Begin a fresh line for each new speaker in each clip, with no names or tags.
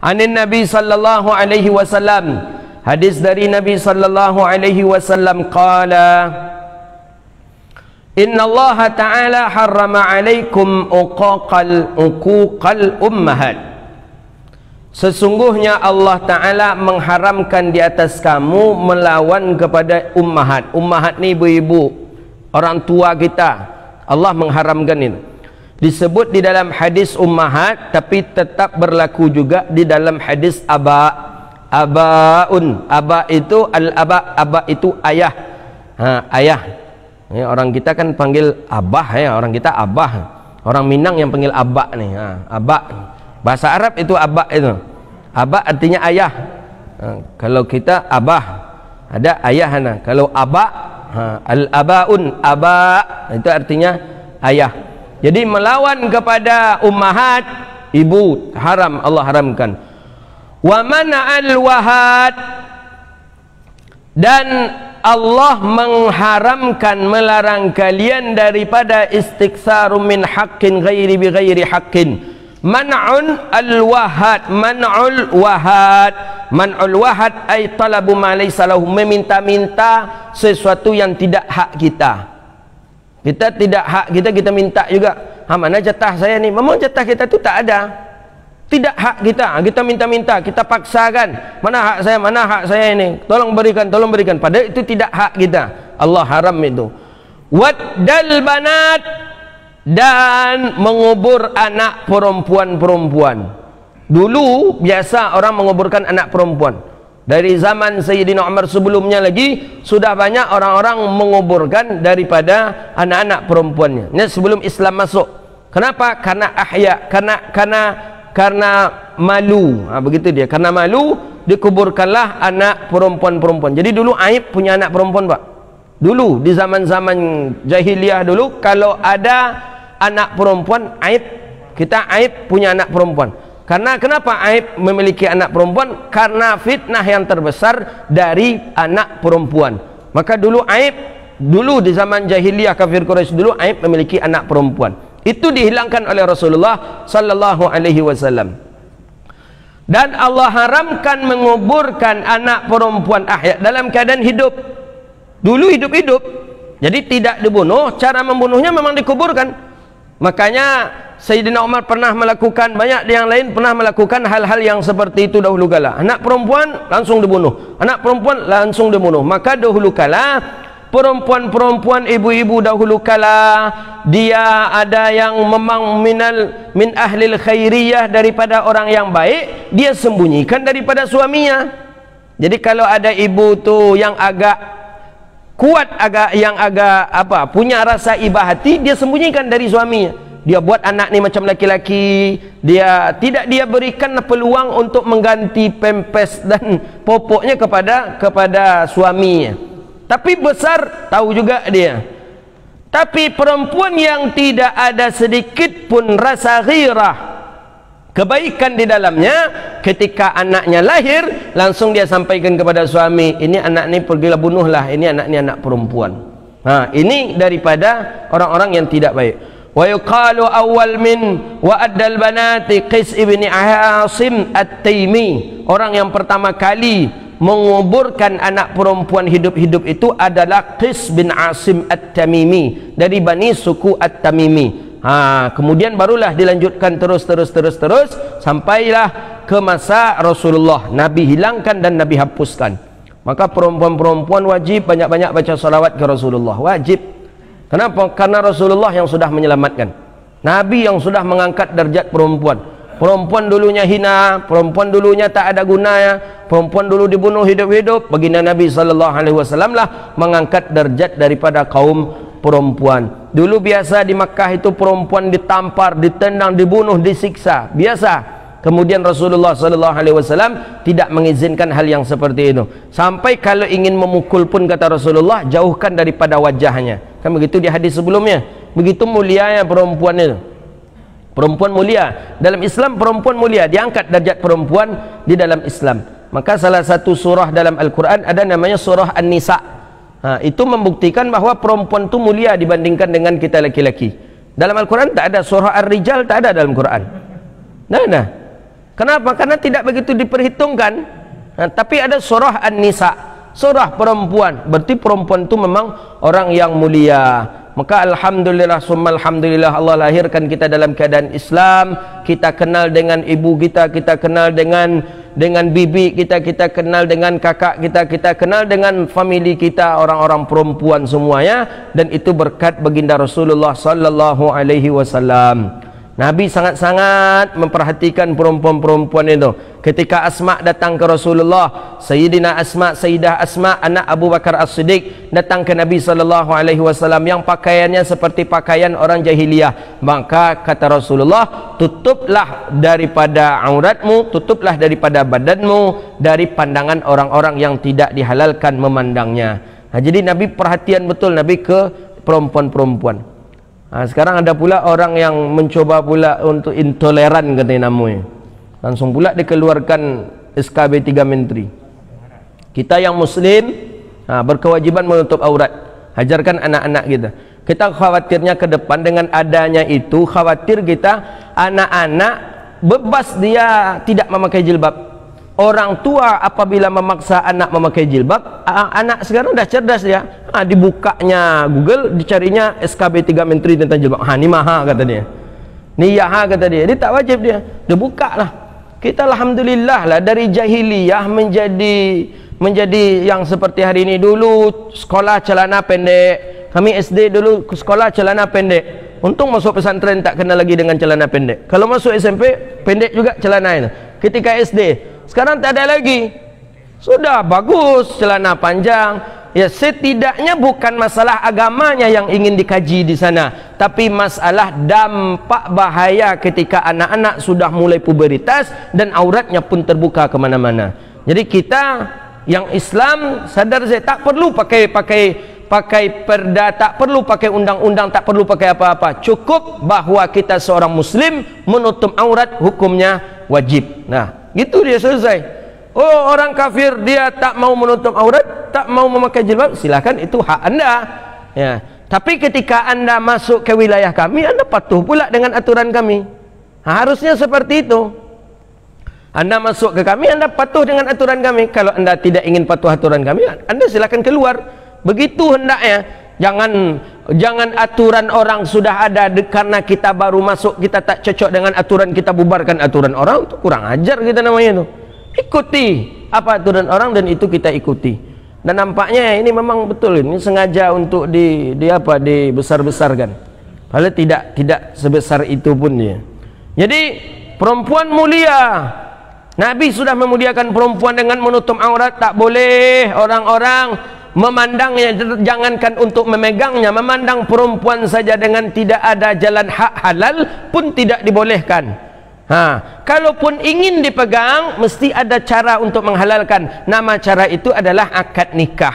Anin Nabi sallallahu alaihi wasallam, hadis dari Nabi sallallahu alaihi wasallam qala, Inna Allah Ta'ala harrama alaikum uquqal ummahat. Sesungguhnya Allah Ta'ala mengharamkan di atas kamu melawan kepada ummahat. Ummahat ni ibu-ibu, orang tua kita. Allah mengharamkan ini. Disebut di dalam hadis ummahat, tapi tetap berlaku juga di dalam hadis aba. Abaun. Aba itu al-aba. Aba itu ayah. Ayah. Ya, orang kita kan panggil abah ya. Orang kita abah. Orang Minang yang panggil abah nih. Abah. Bahasa Arab itu abah itu. Abah artinya ayah. Kalau kita abah, ada ayah. Kalau abah, al-abaun, abah itu artinya ayah. Jadi melawan kepada ummahat, ibu, haram, Allah haramkan. Wa mana'al wahad, dan Allah mengharamkan, melarang kalian daripada istiktsaru min haqqin ghairi bi ghairi haqqin. Man'un al-wahad, man'ul wahad, man'ul wahad ay talabu ma laysa lahu, meminta-minta sesuatu yang tidak hak kita. Kita tidak hak kita, kita minta juga. Mana jatah saya ni? Memang jatah kita tu tak ada. Tidak hak kita. Kita minta-minta, kita paksakan. Mana hak saya? Mana hak saya ini? Tolong berikan, tolong berikan. Padahal itu tidak hak kita. Allah haram itu. Waddal banat, dan mengubur anak perempuan-perempuan. Dulu biasa orang menguburkan anak perempuan. Dari zaman Sayyidina Umar sebelumnya lagi sudah banyak orang-orang menguburkan daripada anak-anak perempuannya. Ini sebelum Islam masuk. Kenapa? Karena ahya, karena malu. Begitu dia. Karena malu dikuburkanlah anak perempuan-perempuan. Jadi dulu aib punya anak perempuan, Pak. Dulu di zaman-zaman jahiliyah dulu kalau ada anak perempuan aib, kita aib punya anak perempuan. Karena kenapa aib memiliki anak perempuan? Karena fitnah yang terbesar dari anak perempuan. Maka dulu aib, dulu di zaman jahiliyah kafir Quraisy dulu aib memiliki anak perempuan. Itu dihilangkan oleh Rasulullah sallallahu alaihi wasallam. Dan Allah haramkan menguburkan anak perempuan ahya dalam keadaan hidup. Dulu hidup-hidup. Jadi tidak dibunuh, cara membunuhnya memang dikuburkan. Makanya Sayyidina Umar pernah melakukan, banyak yang lain pernah melakukan hal-hal yang seperti itu dahulu kala. Anak perempuan langsung dibunuh, anak perempuan langsung dibunuh. Maka dahulu kala perempuan-perempuan, ibu-ibu dahulu kala, dia ada yang memang min ahlil khairiyah, daripada orang yang baik, dia sembunyikan daripada suaminya. Jadi kalau ada ibu tu yang agak kuat, yang agak punya rasa iba hati, dia sembunyikan dari suaminya. Dia buat anak ni macam laki-laki, dia tidak dia berikan peluang untuk mengganti pempes dan popoknya kepada suaminya. Tapi besar tahu juga dia. Tapi perempuan yang tidak ada sedikit pun rasa ghirah, kebaikan di dalamnya, ketika anaknya lahir langsung dia sampaikan kepada suami, ini anak ni pergilah bunuhlah, ini anak ni anak perempuan. Ini daripada orang-orang yang tidak baik. Wa yuqalu awwal min wa addal banati Qais ibni Asim at-Taimi. Orang yang pertama kali menguburkan anak perempuan hidup-hidup itu adalah Qais bin Asim at-Tamimi, dari Bani suku at-Tamimi. Kemudian barulah dilanjutkan terus sampailah ke masa Rasulullah. Nabi hilangkan dan Nabi hapuskan. Maka perempuan-perempuan wajib banyak-banyak baca salawat ke Rasulullah. Wajib. Kenapa? Karena Rasulullah yang sudah menyelamatkan. Nabi yang sudah mengangkat derajat perempuan. Perempuan dulunya hina, perempuan dulunya tak ada gunanya, perempuan dulu dibunuh hidup-hidup. Baginda Nabi SAW lah mengangkat derajat daripada kaum perempuan. Dulu biasa di Makkah itu perempuan ditampar, ditendang, dibunuh, disiksa, biasa. Kemudian Rasulullah SAW tidak mengizinkan hal yang seperti itu. Sampai kalau ingin memukul pun, kata Rasulullah, jauhkan daripada wajahnya. Kan begitu di hadis sebelumnya. Begitu mulianya perempuan itu. Perempuan mulia dalam Islam, perempuan mulia, diangkat derajat perempuan di dalam Islam. Maka salah satu surah dalam Al-Quran ada namanya surah An-Nisa. Itu membuktikan bahawa perempuan itu mulia dibandingkan dengan kita laki-laki. Dalam Al-Quran tak ada surah Ar-Rijal, tak ada dalam Quran. Nah. Kenapa? Karena tidak begitu diperhitungkan. Tapi ada surah An-Nisa, surah perempuan. Berarti perempuan itu memang orang yang mulia. Maka alhamdulillah summa alhamdulillah, Allah lahirkan kita dalam keadaan Islam. Kita kenal dengan ibu kita, kita kenal dengan bibi kita, kita kenal dengan kakak kita, kita kenal dengan family kita, orang-orang perempuan semuanya. Dan itu berkat baginda Rasulullah sallallahu alaihi wasallam. Nabi sangat-sangat memperhatikan perempuan-perempuan itu. Ketika Asma datang ke Rasulullah, Sayyidina Asma, Sayyidah Asma anak Abu Bakar As-Siddiq datang ke Nabi sallallahu alaihi wasallam yang pakaiannya seperti pakaian orang jahiliyah. Maka kata Rasulullah, tutuplah daripada auratmu, tutuplah daripada badanmu dari pandangan orang-orang yang tidak dihalalkan memandangnya. Jadi Nabi perhatian betul Nabi ke perempuan-perempuan. Sekarang ada pula orang yang mencoba pula untuk intoleran katanya namanya. Langsung pula dikeluarkan SKB 3 Menteri. Kita yang muslim berkewajiban menutup aurat. Ajarkan anak-anak kita. Kita khawatirnya ke depan dengan adanya itu, khawatir kita anak-anak bebas dia tidak memakai jilbab. Orang tua apabila memaksa anak memakai jilbab, anak sekarang dah cerdas dia. Dibukanya Google, dicarinya SKB 3 Menteri tentang jilbab. Ni maha kata dia. Ni ya kata dia. Dia tak wajib dia. Dia buka lah. Kita alhamdulillah lah dari jahiliyah menjadi yang seperti hari ini. Dulu sekolah celana pendek. Kami SD dulu sekolah celana pendek. Untung masuk pesantren tak kena lagi dengan celana pendek. Kalau masuk SMP pendek juga celana itu. Ketika SD sekarang tak ada lagi. Sudah bagus celana panjang. Ya, setidaknya bukan masalah agamanya yang ingin dikaji di sana, tapi masalah dampak bahaya ketika anak-anak sudah mulai puberitas dan auratnya pun terbuka kemana-mana. Jadi kita yang Islam sadar saya tak perlu pakai perda, tak perlu pakai undang-undang, tak perlu pakai apa-apa. Cukup bahwa kita seorang muslim menutup aurat hukumnya wajib. Nah, gitu dia selesai. Oh, orang kafir dia tak mau menutup aurat, tak mau memakai jilbab, silakan, itu hak anda. Ya. Tapi ketika anda masuk ke wilayah kami, anda patuh pula dengan aturan kami. Harusnya seperti itu. Anda masuk ke kami, anda patuh dengan aturan kami. Kalau anda tidak ingin patuh aturan kami, anda silakan keluar. Begitu hendaknya. Jangan aturan orang sudah ada karena kita baru masuk, kita tak cocok dengan aturan, kita bubarkan aturan orang. Itu kurang ajar kita namanya itu. Ikuti apa aturan orang dan itu kita ikuti. Dan nampaknya ini memang betul, ini sengaja untuk dibesar-besarkan. Padahal tidak sebesar itu pun dia. Jadi perempuan mulia. Nabi sudah memuliakan perempuan dengan menutup aurat. Tak boleh orang-orang memandangnya, jangankan untuk memegangnya, memandang perempuan saja dengan tidak ada jalan hak halal pun tidak dibolehkan. Kalaupun ingin dipegang, mesti ada cara untuk menghalalkan. Nama cara itu adalah akad nikah.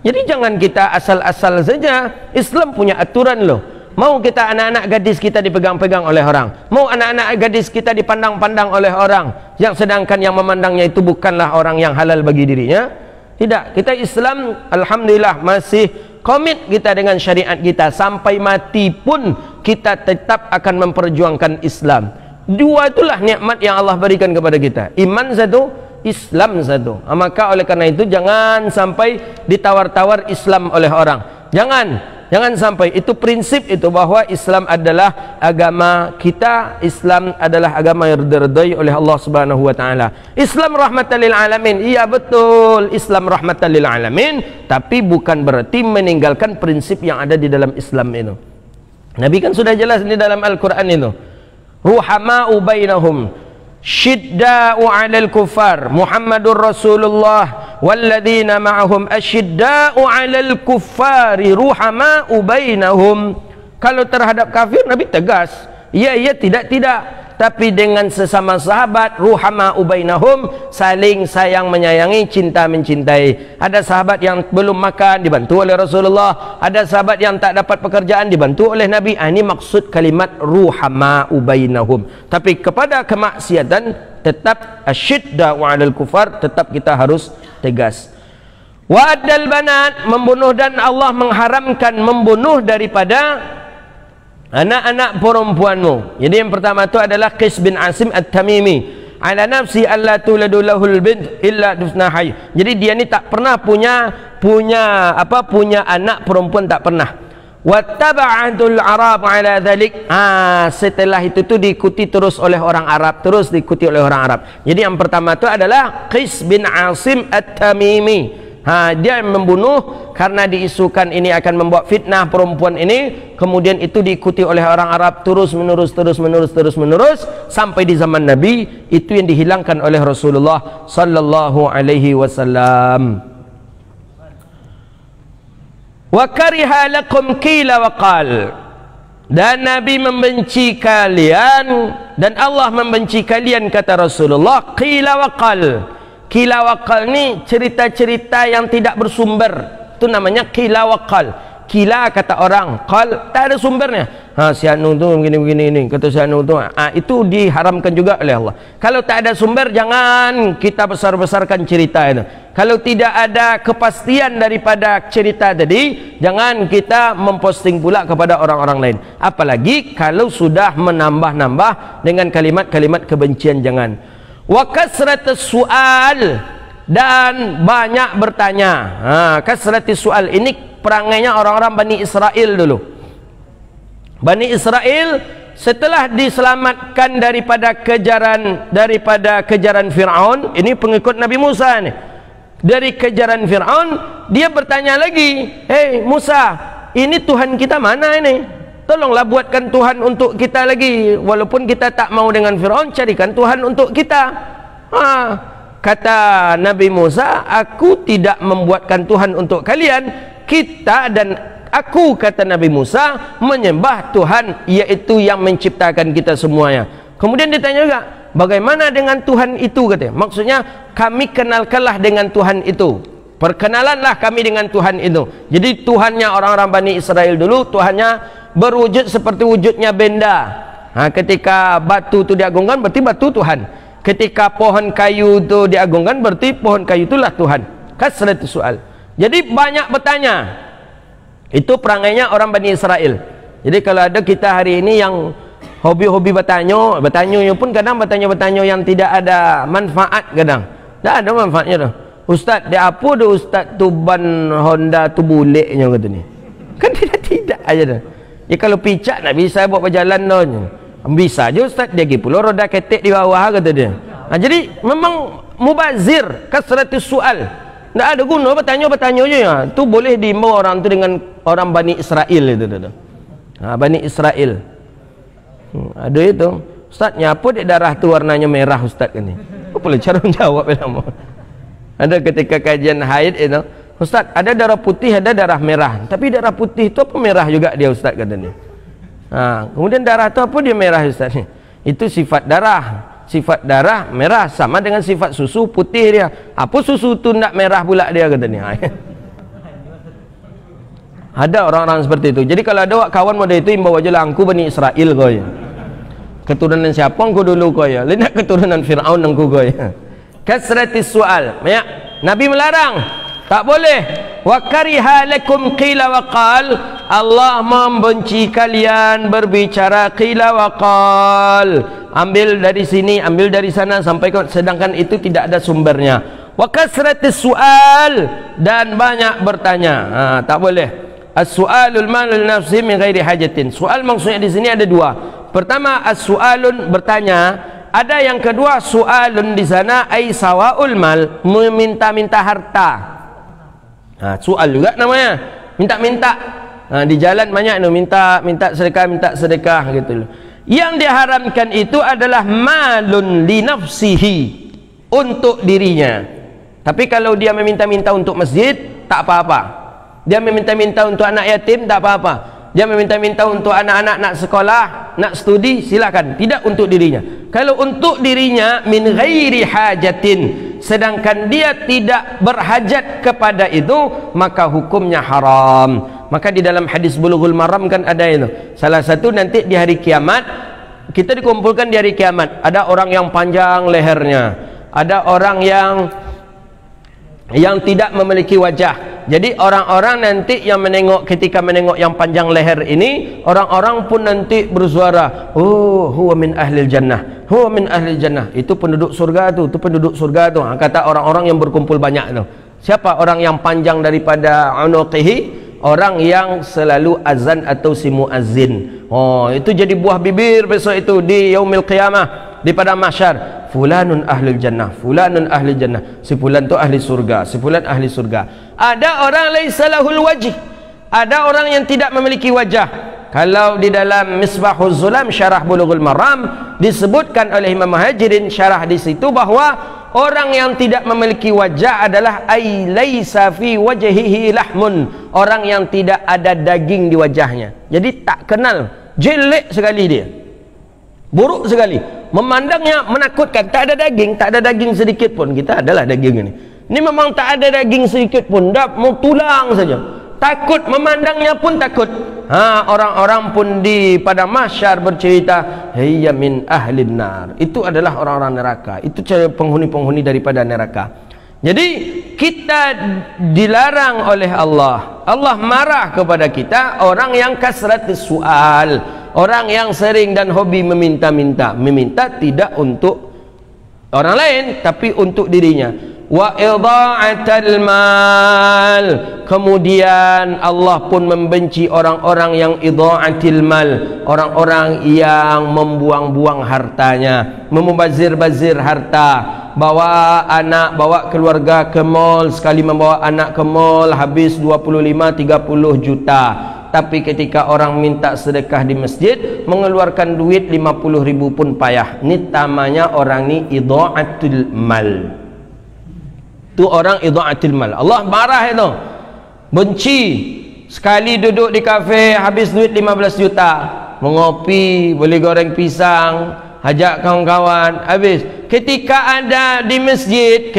Jadi jangan kita asal-asal saja. Islam punya aturan loh. Mau kita anak-anak gadis kita dipegang-pegang oleh orang, mau anak-anak gadis kita dipandang-pandang oleh orang, yang sedangkan yang memandangnya itu bukanlah orang yang halal bagi dirinya. Tidak, kita Islam alhamdulillah masih komit kita dengan syariat kita. Sampai mati pun kita tetap akan memperjuangkan Islam. Dua itulah nikmat yang Allah berikan kepada kita. Iman satu, Islam satu. Maka oleh karena itu jangan sampai ditawar-tawar Islam oleh orang. Jangan sampai. Itu prinsip itu, bahwa Islam adalah agama kita. Islam adalah agama yang diridhai oleh Allah Subhanahu wa taala. Islam rahmatan lil alamin. Iya betul, Islam rahmatan lil alamin, tapi bukan berarti meninggalkan prinsip yang ada di dalam Islam itu. Nabi kan sudah jelas di dalam Al-Qur'an itu. Ruhama'u bainahum syidda'u 'alal kuffar Muhammadur Rasulullah walladzina ma'ahum asyidda'u 'alal kuffari ruhama'u bainahum. Kalau terhadap kafir Nabi tegas, ya tidak, tapi dengan sesama sahabat ruhama'u bainahum, saling sayang menyayangi, cinta mencintai. Ada sahabat yang belum makan dibantu oleh Rasulullah, ada sahabat yang tak dapat pekerjaan dibantu oleh Nabi. Ini maksud kalimat ruhama'u bainahum. Tapi kepada kemaksiatan tetap asyidda'u 'alal kufar, tetap kita harus tegas. Wa'adal banat, membunuh, dan Allah mengharamkan membunuh daripada anak-anak perempuanmu. Jadi yang pertama itu adalah Qais bin Asim At-Tamimi. ala nafsi alla tuladu lahul bint illa dufna hayy. Jadi dia ni tak pernah punya anak perempuan, tak pernah. Wattaba'atul Arab ala dhalik. Setelah itu tu diikuti terus oleh orang Arab, terus diikuti oleh orang Arab. Jadi yang pertama tu adalah Qais bin Asim At-Tamimi. Dia membunuh karena diisukan ini akan membuat fitnah perempuan ini. Kemudian itu diikuti oleh orang Arab terus menerus sampai di zaman Nabi. Itu yang dihilangkan oleh Rasulullah sallallahu alaihi wasallam. Wa kariha lakum qila wa qal. Dan Nabi membenci kalian dan Allah membenci kalian, kata Rasulullah. Qila wa qal. Qila wa qal ni cerita-cerita yang tidak bersumber, itu namanya qila wa qal. Qila kata orang, qal tak ada sumbernya. Si anu tu begini-begini ni, kata si anu tu. Itu diharamkan juga oleh Allah. Kalau tak ada sumber, jangan kita besar-besarkan cerita itu. Kalau tidak ada kepastian daripada cerita tadi, jangan kita memposting pula kepada orang-orang lain. Apalagi kalau sudah menambah-nambah dengan kalimat-kalimat kebencian, jangan. Wa kasratus su'al, dan banyak bertanya. Kasratus su'al ini perangainya orang-orang Bani Israel dulu. Bani Israel setelah diselamatkan daripada kejaran Fir'aun, ini pengikut Nabi Musa ni. Dari kejaran Fir'aun, dia bertanya lagi, "Hei Musa, ini Tuhan kita mana ini? Tolonglah buatkan Tuhan untuk kita lagi. Walaupun kita tak mau dengan Fir'aun, carikan Tuhan untuk kita." Kata Nabi Musa, "Aku tidak membuatkan Tuhan untuk kalian. Kita dan aku," kata Nabi Musa, "menyembah Tuhan, yaitu yang menciptakan kita semuanya." Kemudian ditanya juga, "Bagaimana dengan Tuhan itu?" katanya. Maksudnya, kami kenalkanlah dengan Tuhan itu. Perkenalanlah kami dengan Tuhan itu. Jadi Tuhannya orang-orang Bani Israel dulu, Tuhannya berwujud seperti wujudnya benda. Ketika batu itu diagungkan, berarti batu Tuhan. Ketika pohon kayu itu diagungkan, berarti pohon kayu itulah Tuhan. Kasratus soal. Jadi banyak bertanya. Itu perangainya orang Bani Israel. Jadi kalau ada kita hari ini yang hobi-hobi bertanya pun kadang bertanya yang tidak ada manfaat, kadang tak ada manfaatnya dah. Ustaz, dia apa dah Ustaz tu ban Honda tu buliknya kata ni. Kan tidak aja dah. Ya kalau picak nak bisa buat berjalan dah. Bisa je Ustaz, dia pergi pula roda ketek di bawah, kata dia. Jadi memang mubazir, kasratus soal. Tak ada guna bertanya je. Tu boleh diimbau orang tu dengan orang Bani Israel itu tu. Bani Israel. Ada itu, Ustaznya apa dia darah tu warnanya merah Ustaz kan ni? Apa boleh cara menjawab nama? Ada ketika kajian haid itu, Ustaz ada darah putih, ada darah merah. Tapi darah putih itu apa merah juga dia Ustaz kata ni. Kemudian darah tu apa dia merah Ustaz ni? Itu sifat darah. Sifat darah merah sama dengan sifat susu putih dia. Apa susu tu nak merah pula dia kata ni. Ada orang-orang seperti itu. Jadi kalau ada kawan model itu, imbau aja lah, "Angku Bani Israel kau ya. Keturunan siapa engkau dulu kau ya? Lain nak keturunan Fir'aun engkau kau ya." Kasratis soal. Nabi melarang, tak boleh. Wa kariha lakum qila wa qal. Allah membenci kalian berbicara qila wa qal. Ambil dari sini, ambil dari sana, sampai sedangkan itu tidak ada sumbernya. Wa kasratis soal, dan banyak bertanya. Tak boleh. As-su'alul malul nafsi min ghairi hajatin. Soal maksudnya di sini ada dua. Pertama, as-su'alun bertanya. Ada yang kedua, su'alun di sana ai sawaul mal, meminta-minta harta. Soal juga namanya. Minta-minta. Di jalan banyak tu minta sedekah gitu loh. Yang diharamkan itu adalah malun li nafsihi, untuk dirinya. Tapi kalau dia meminta-minta untuk masjid, tak apa-apa. Dia meminta-minta untuk anak yatim, tak apa-apa. Dia meminta-minta untuk anak-anak nak sekolah, nak studi, silakan. Tidak untuk dirinya. Kalau untuk dirinya, min ghairi hajatin, sedangkan dia tidak berhajat kepada itu, maka hukumnya haram. Maka di dalam hadis Bulughul Maram kan ada itu. Salah satu nanti di hari kiamat, kita dikumpulkan di hari kiamat. Ada orang yang panjang lehernya, ada orang yang tidak memiliki wajah, Jadi orang-orang nanti yang menengok, ketika menengok yang panjang leher ini, orang-orang pun nanti bersuara, oh huwa min ahlil jannah, huwa min ahlil jannah, itu penduduk surga tu, itu penduduk surga tu. Kata orang-orang yang berkumpul banyak tu. Siapa orang yang panjang daripada unuqihi? Orang yang selalu azan atau si muazzin. Oh, itu jadi buah bibir besok itu di yaumil qiyamah, di pada mahsyar. Fulanun ahlul jannah, fulanun ahlul jannah. Si fulan tu ahli surga, si fulan ahli surga. Ada orang laisa lahul wajh. Ada orang yang tidak memiliki wajah. Kalau di dalam Misbahuz Zulam syarah Bulughul Maram disebutkan oleh Imam Muhajirin syarah di situ bahwa orang yang tidak memiliki wajah adalah ay laisa fi wajhihi lahmun, orang yang tidak ada daging di wajahnya. Jadi tak kenal, jelek sekali dia, buruk sekali, memandangnya menakutkan, tak ada daging, tak ada daging sedikit pun. Kita adalah daging ini memang tak ada daging sedikit pun, dah mau tulang saja, takut, memandangnya pun takut. Orang-orang pun di pada mahsyar bercerita, hiya min ahlin nar, itu adalah orang-orang neraka, itu penghuni-penghuni daripada neraka. Jadi kita dilarang oleh Allah. Allah marah kepada kita orang yang kasratus sual, orang yang sering dan hobi meminta-minta, meminta tidak untuk orang lain tapi untuk dirinya. Wa idha'atal mal, kemudian Allah pun membenci orang-orang yang idha'atil mal, orang-orang yang membuang-buang hartanya, membazir-bazir harta, bawa anak, bawa keluarga ke mall, sekali membawa anak ke mall habis 25-30 juta. Tapi ketika orang minta sedekah di masjid, mengeluarkan duit 50.000 pun payah. Ini namanya orang ni idha'atul mal. Tu orang idha'atil mal. Allah marah itu, benci. Sekali duduk di kafe habis duit 15 juta, mengopi, beli goreng pisang, ajak kawan-kawan, habis. Ketika ada di masjid,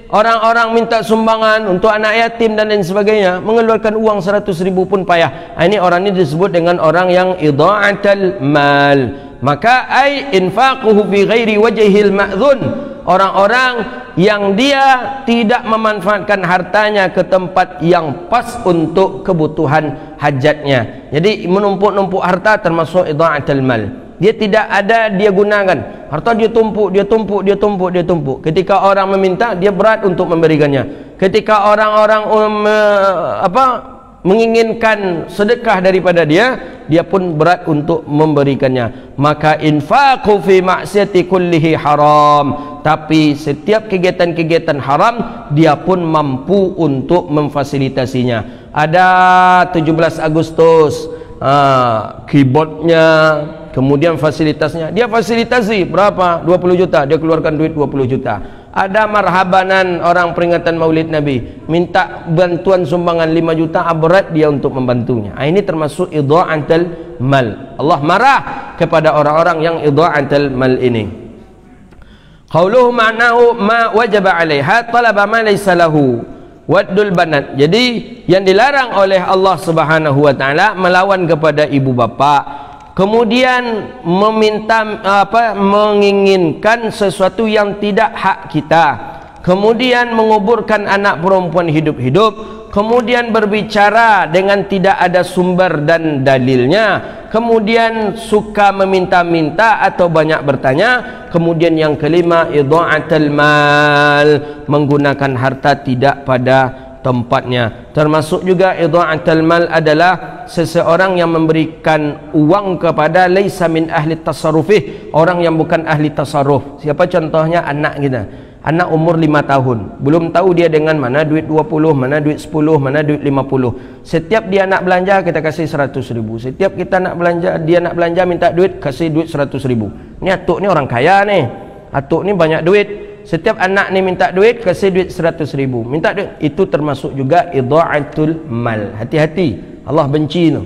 orang-orang minta sumbangan untuk anak yatim dan lain sebagainya, mengeluarkan uang 100.000 pun payah. Ini orang ini disebut dengan orang yang idha'atal mal. Maka ai infaquhu fi ghairi wajhil ma'dzun, orang-orang yang dia tidak memanfaatkan hartanya ke tempat yang pas untuk kebutuhan hajatnya. Jadi menumpuk-numpuk harta termasuk idha'atul mal. Dia tidak ada, dia gunakan harta, dia tumpuk. Ketika orang meminta, dia berat untuk memberikannya. Ketika orang-orang menginginkan sedekah daripada dia, dia pun berat untuk memberikannya. Maka infaqu fi ma'siyati kullihi haram, tapi setiap kegiatan-kegiatan haram dia pun mampu untuk memfasilitasinya. Ada 17 Agustus, keyboardnya, kemudian fasilitasnya, dia fasilitasi berapa? 20 juta, dia keluarkan duit 20 juta. Ada marhabanan orang peringatan Maulid Nabi, minta bantuan sumbangan 5 juta, berat dia untuk membantunya. Ini termasuk idha'atul mal. Allah marah kepada orang-orang yang idha'atul mal ini. Qauluhu ma'nahu ma wajaba 'alaiha talaba ma laysa lahu waddul banat. Jadi yang dilarang oleh Allah Subhanahu wa taala melawan kepada ibu bapa, kemudian meminta menginginkan sesuatu yang tidak hak kita, kemudian menguburkan anak perempuan hidup-hidup, kemudian berbicara dengan tidak ada sumber dan dalilnya, kemudian suka meminta-minta atau banyak bertanya, kemudian yang kelima idha'atul mal, menggunakan harta tidak pada tempatnya. Termasuk juga idha'atul mal adalah seseorang yang memberikan uang kepada laisa min ahli tasarrufih, orang yang bukan ahli tasarruf. Siapa contohnya? Anak kita, anak umur 5 tahun, belum tahu dia dengan mana duit 20, mana duit 10, mana duit 50. Setiap dia nak belanja kita kasih 100.000. Setiap kita nak belanja, dia nak belanja minta duit, kasih duit 100.000. Ni atuk ni orang kaya ni, atuk ni banyak duit. Setiap anak ni minta duit, kasih duit 100.000. Minta duit, itu termasuk juga idha'atul mal. Hati-hati, Allah benci tu.